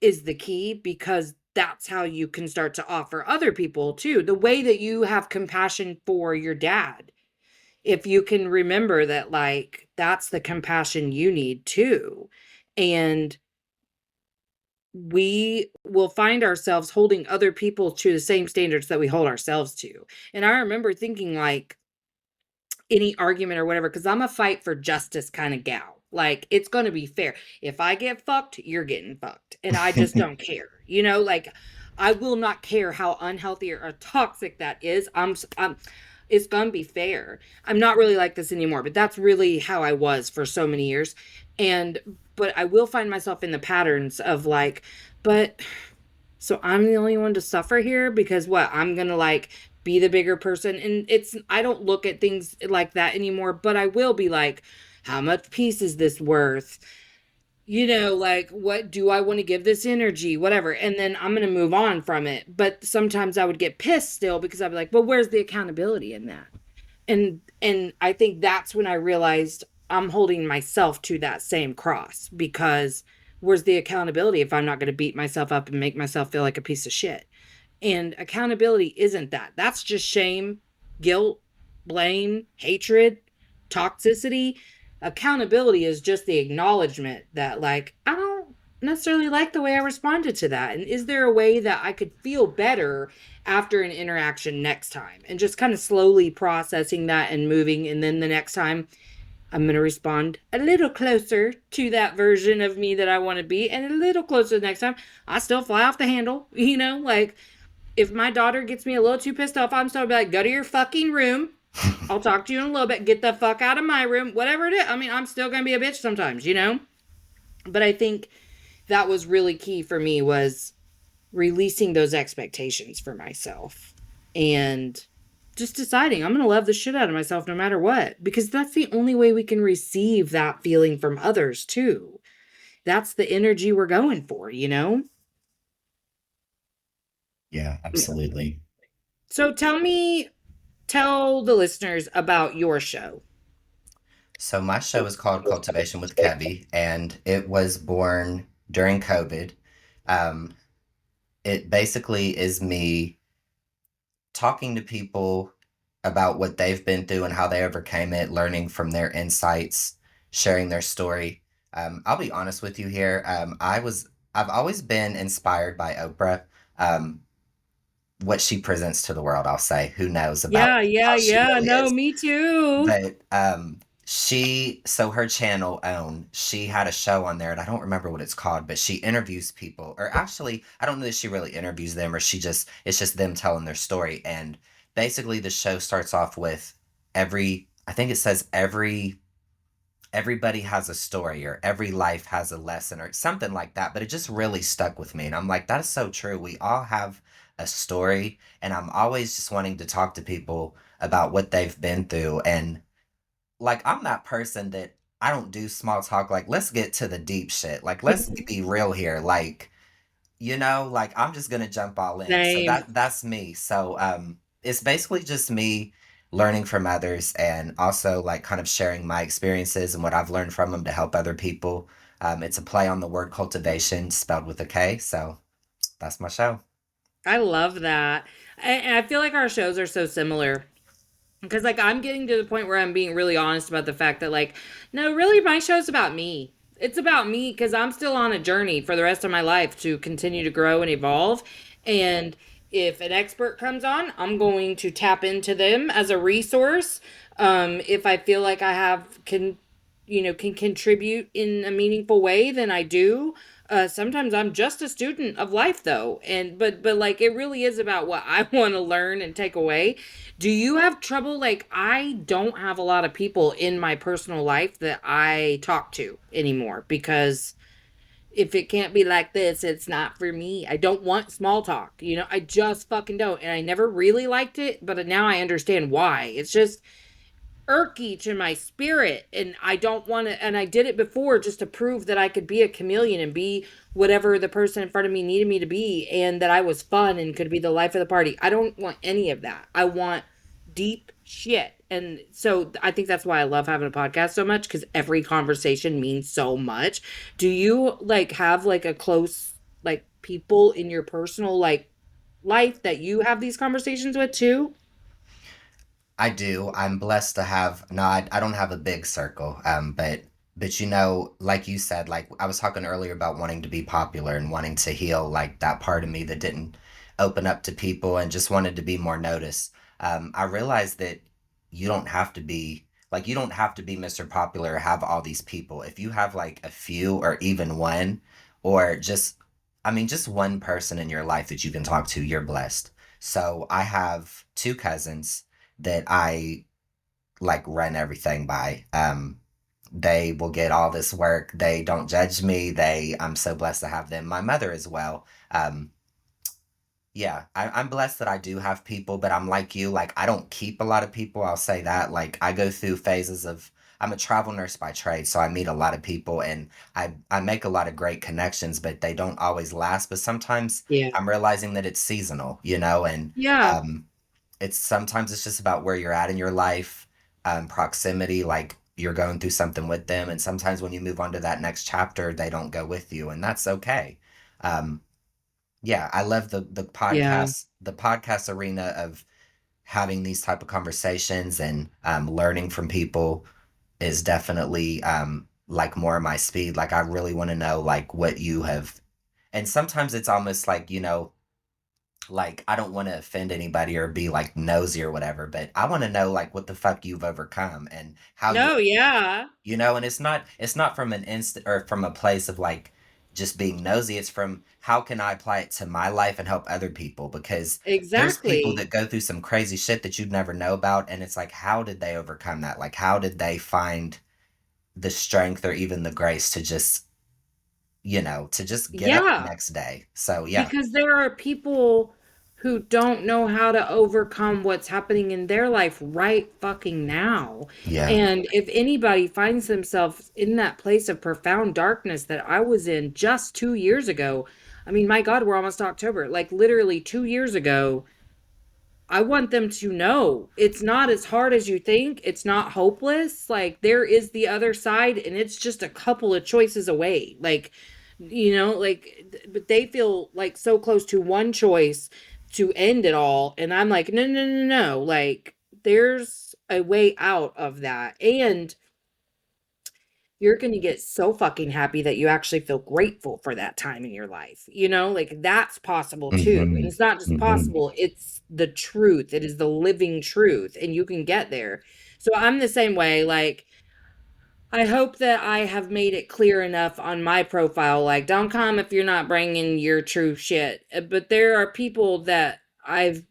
is the key, because that's how you can start to offer other people too. The way that you have compassion for your dad, if you can remember that, like, that's the compassion you need too. And we will find ourselves holding other people to the same standards that we hold ourselves to. And I remember thinking, like, any argument or whatever, because I'm a fight for justice kind of gal. Like, it's going to be fair. If I get fucked, you're getting fucked. And I just don't care. You know, like, I will not care how unhealthy or toxic that is. It's going to be fair. I'm not really like this anymore, but that's really how I was for so many years. And, but I will find myself in the patterns of like, but so I'm the only one to suffer here because what? I'm going to like be the bigger person. And it's, I don't look at things like that anymore, but I will be like, how much peace is this worth? You know, like, what do I want to give this energy? Whatever. And then I'm going to move on from it. But sometimes I would get pissed still because I'd be like, well, where's the accountability in that? And I think that's when I realized I'm holding myself to that same cross, because where's the accountability if I'm not going to beat myself up and make myself feel like a piece of shit? And accountability isn't that. That's just shame, guilt, blame, hatred, toxicity. Accountability is just the acknowledgement that, like, I don't necessarily like the way I responded to that. And is there a way that I could feel better after an interaction next time? And just kind of slowly processing that and moving. And then the next time, I'm going to respond a little closer to that version of me that I want to be, and a little closer the next time. I still fly off the handle, you know, like, if my daughter gets me a little too pissed off, I'm still be like, go to your fucking room. I'll talk to you in a little bit. Get the fuck out of my room. Whatever it is. I mean, I'm still gonna be a bitch sometimes, you know? But I think that was really key for me, was releasing those expectations for myself and just deciding I'm gonna love the shit out of myself no matter what. Because that's the only way we can receive that feeling from others too. That's the energy we're going for, you know? Yeah, absolutely. So tell the listeners about your show. So my show is called Cultivation with Kevie, and it was born during COVID. Um, it basically is me talking to people about what they've been through and how they overcame it, learning from their insights, sharing their story. I'll be honest with you here. I've always been inspired by Oprah. Um, what she presents to the world, I'll say. Who knows about Yeah, yeah, how she yeah. really No, is? me too. But so her channel OWN, she had a show on there, and I don't remember what it's called, but she interviews people, or actually, I don't know if she really interviews them, or it's just them telling their story. And basically, the show starts off with I think it says everybody has a story, or every life has a lesson, or something like that. But it just really stuck with me. And I'm like, that is so true. We all have a story. And I'm always just wanting to talk to people about what they've been through. And like, I'm that person that I don't do small talk. Like, let's get to the deep shit. Like, let's be real here. Like, like, I'm just gonna jump all in. So Same. that's me. So it's basically just me learning from others, and also like kind of sharing my experiences and what I've learned from them to help other people. It's a play on the word cultivation spelled with a K. So that's my show. I love that. And I feel like our shows are so similar. Because, like, I'm getting to the point where I'm being really honest about the fact that, like, no, really, my show's about me. It's about me because I'm still on a journey for the rest of my life to continue to grow and evolve. And if an expert comes on, I'm going to tap into them as a resource. If I feel like I have can contribute in a meaningful way, then I do. Sometimes I'm just a student of life though. And but like it really is about what I want to learn and take away. Do you have trouble? Like, I don't have a lot of people in my personal life that I talk to anymore because if it can't be like this, it's not for me. I don't want small talk. I just fucking don't. And I never really liked it, but now I understand why. It's just irky to my spirit, and I don't want to. And I did it before just to prove that I could be a chameleon and be whatever the person in front of me needed me to be, and that I was fun and could be the life of the party. I don't want any of that. I want deep shit. And so I think that's why I love having a podcast so much, because every conversation means so much. Do you like have like a close like people in your personal like life that you have these conversations with too? I do. I'm blessed to have. No, I don't have a big circle. But like you said, like I was talking earlier about wanting to be popular and wanting to heal, like that part of me that didn't open up to people and just wanted to be more noticed. I realized that you don't have to be Mr. Popular or have all these people. If you have like a few or even one, or just, I mean, just one person in your life that you can talk to, you're blessed. So I have two cousins that I like run everything by. They will get all this work. They don't judge me. I'm so blessed to have them. My mother as well. Yeah, I'm blessed that I do have people, but I'm like you, like I don't keep a lot of people. I'll say that. Like I go through phases of, I'm a travel nurse by trade, so I meet a lot of people and I make a lot of great connections, but they don't always last. But sometimes Yeah. I'm realizing that it's seasonal, and Yeah. um, it's just about where you're at in your life, proximity, like you're going through something with them, and sometimes when you move on to that next chapter, they don't go with you, and that's okay. Um, yeah, I love Yeah. the podcast arena of having these type of conversations and learning from people is definitely like more my speed. Like I really want to know like what you have, and sometimes it's almost like like I don't want to offend anybody or be like nosy or whatever, but I want to know like what the fuck you've overcome and how you No, yeah. and it's not from an instant or from a place of like just being nosy. It's from how can I apply it to my life and help other people, because there's people Exactly. that go through some crazy shit that you'd never know about, and it's like how did they overcome that? Like how did they find the strength or even the grace to just get up the Yeah. next day. So yeah. Because there are people who don't know how to overcome what's happening in their life right fucking now. Yeah. And if anybody finds themselves in that place of profound darkness that I was in just 2 years ago, I mean, my God, we're almost October. Like literally 2 years ago, I want them to know it's not as hard as you think. It's not hopeless. Like there is the other side, and it's just a couple of choices away. Like, but they feel like so close to one choice to end it all. And I'm like, no, no, no, no. Like there's a way out of that. And you're going to get so fucking happy that you actually feel grateful for that time in your life. Like that's possible too. And Hmm. it's not just Hmm. possible, it's the truth. It is the living truth, and you can get there. So I'm the same way. Like, I hope that I have made it clear enough on my profile. Like, don't come if you're not bringing your true shit. But there are people that I've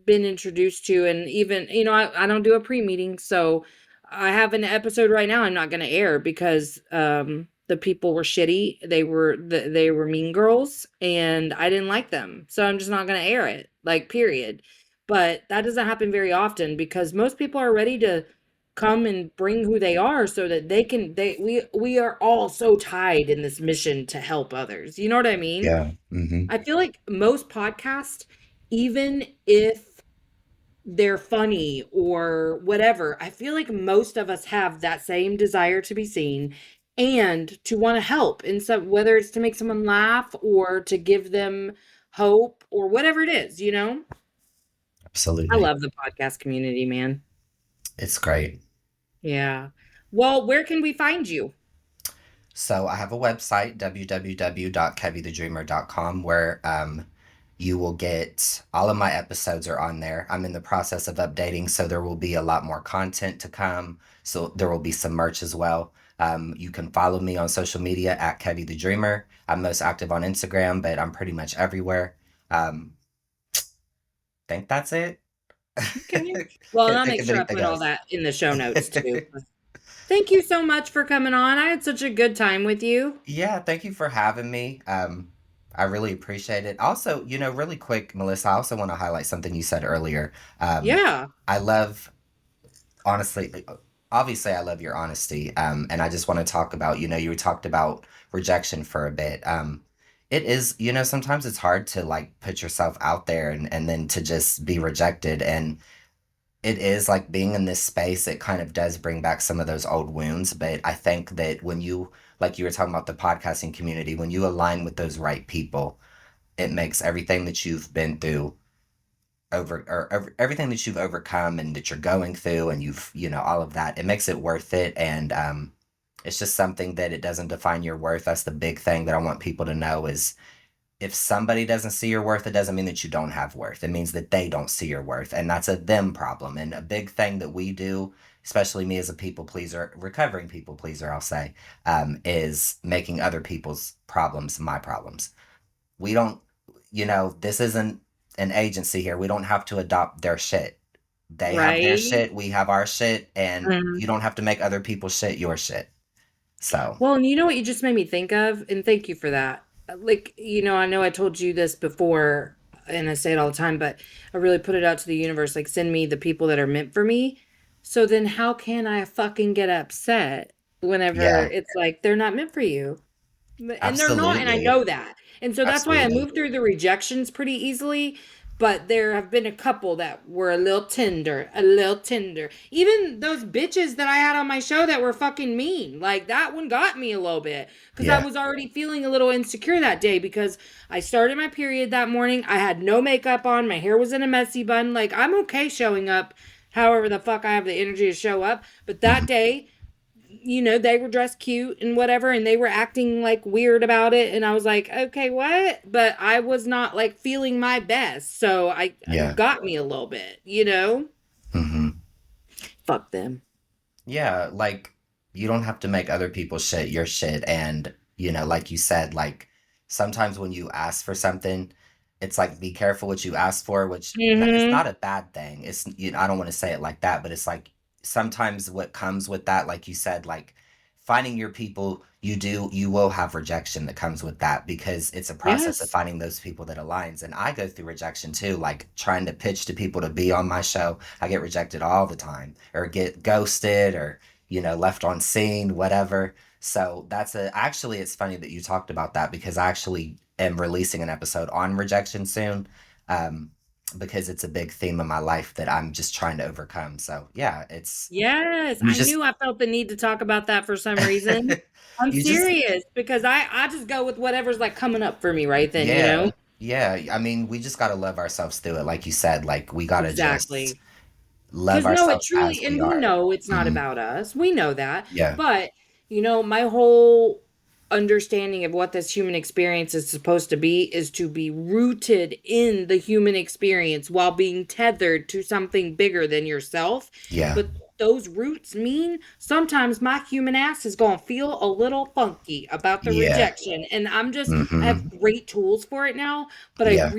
been introduced to, and even I don't do a pre-meeting, so I have an episode right now I'm not going to air because the people were shitty. They were mean girls, and I didn't like them, so I'm just not going to air it, like, period. But that doesn't happen very often because most people are ready to come and bring who they are so that we are all so tied in this mission to help others, you know what I mean? Yeah. Hmm. I feel like most podcasts, even if they're funny or whatever, I feel like most of us have that same desire to be seen and to want to help in some, whether it's to make someone laugh or to give them hope or whatever it is. I Absolutely. love the podcast community, man. It's great. Yeah. Well, where can we find you? So I have a website, www.keviethedreamer.com, where You will get all of my episodes are on there. I'm in the process of updating, so there will be a lot more content to come. So there will be some merch as well. You can follow me on social media at Kevie the Dreamer. I'm most active on Instagram, but I'm pretty much everywhere. Um, think that's it. Okay. Well, and Can't I'll think make of sure I anything put all else. that in the show notes too. Thank you so much for coming on. I had such a good time with you. Yeah, thank you for having me. I really appreciate it. Also, really quick, Melissa, I also want to highlight something you said earlier. Um, Yeah. I love, honestly, obviously, I love your honesty. And I just want to talk about, you talked about rejection for a bit. It is, sometimes it's hard to like put yourself out there and then to just be rejected. And it is like being in this space, it kind of does bring back some of those old wounds. But I think that when you, like you were talking about the podcasting community, when you align with those right people, it makes everything that you've been through everything that you've overcome and that you're going through and you've, all of that, it makes it worth it. And it's just something that it doesn't define your worth. That's the big thing that I want people to know is if somebody doesn't see your worth, it doesn't mean that you don't have worth. It means that they don't see your worth. And that's a them problem. And a big thing that we do, especially me as a people pleaser, recovering people pleaser, I'll say, is making other people's problems my problems. We don't, this isn't an agency here. We don't have to adopt their shit. They have their Right. shit, we have our shit, and you don't have to make other people's shit your shit. So, Well, and you know what you just made me think of, and thank you for that. Like, I know I told you this before, and I say it all the time, but I really put it out to the universe, like, send me the people that are meant for me. So then how can I fucking get upset whenever yeah, it's like they're not meant for you? And they're not, and I absolutely. know that. And so that's why I Absolutely. moved through the rejections pretty easily. But there have been a couple that were a little tender, a little tender. Even those bitches that I had on my show that were fucking mean. Like that one got me a little bit because I Yeah. was already feeling a little insecure that day because I started my period that morning. I had no makeup on. My hair was in a messy bun. Like I'm okay showing up however the fuck I have the energy to show up. But that Mhm. day, they were dressed cute and whatever, and they were acting like weird about it. And I was like, okay, what? But I was not like feeling my best. So it Yeah. got me a little bit. Hmm. Fuck them. Yeah, like you don't have to make other people's shit your shit. And, like you said, like sometimes when you ask for something, it's like be careful what you ask for, which it's Mm-hmm. not a bad thing. I don't want to say it like that, but it's like sometimes what comes with that, like you said, like finding your people, you will have rejection that comes with that because it's a process of Yes. finding those people that aligns. And I go through rejection too, like trying to pitch to people to be on my show. I get rejected all the time or get ghosted or, left on scene, whatever. So actually, it's funny that you talked about that because I actually am releasing an episode on rejection soon. Um, because it's a big theme of my life that I'm just trying to overcome. So yeah, Yes. you I just knew I felt the need to talk about that for some reason. I'm you just serious because I just go with whatever's like coming up for me right then. yeah, yeah. I mean, we just gotta love ourselves through it. Like you said, like we gotta just Exactly. love Because no, it ourselves as truly, we and we are. know it's not Hmm. about us. We know that. Yeah, But, my whole understanding of what this human experience is supposed to be is to be rooted in the human experience while being tethered to something bigger than yourself. yeah, But those roots mean sometimes my human ass is going to feel a little funky about the yeah. rejection. And I have Hmm. great tools for it now, but Yeah.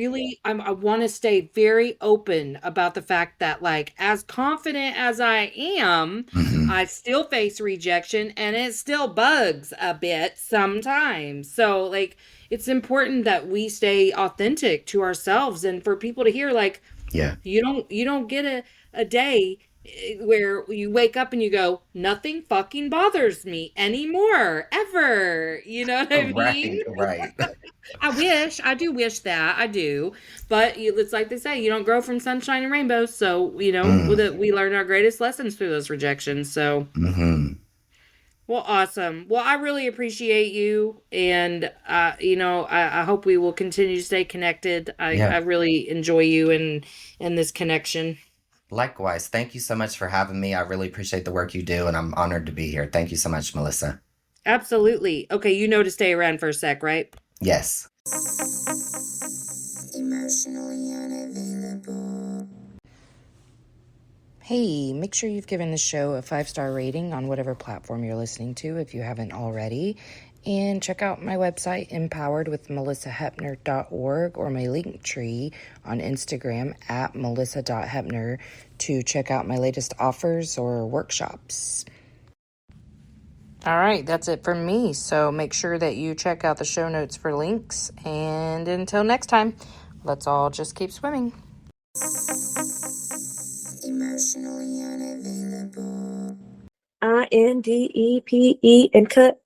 I want to stay very open about the fact that, like, as confident as I am, Hmm. I still face rejection and it still bugs a bit sometimes. So, like, it's important that we stay authentic to ourselves and for people to hear, like, Yeah. you don't get a day where you wake up and you go, nothing fucking bothers me anymore, ever. You know what I mean? Right. Right. I do wish that. I do. But it's like they say, you don't grow from sunshine and rainbows. So, Mm. we learn our greatest lessons through those rejections. So, Hmm. well, awesome. Well, I really appreciate you. And, I hope we will continue to stay connected. I Yeah. really enjoy you and this connection. Likewise. Thank you so much for having me. I really appreciate the work you do, and I'm honored to be here. Thank you so much, Melissa. Absolutely. Okay, you know to stay around for a sec, right? Yes. Emotionally unavailable. Hey, make sure you've given the show a 5-star rating on whatever platform you're listening to if you haven't already. And check out my website, empoweredwithmelisahepner.org, or my link tree on Instagram at melissa.hepner to check out my latest offers or workshops. All right, that's it from me. So make sure that you check out the show notes for links. And until next time, let's all just keep swimming. Emotionally unavailable. INDEPE and cut.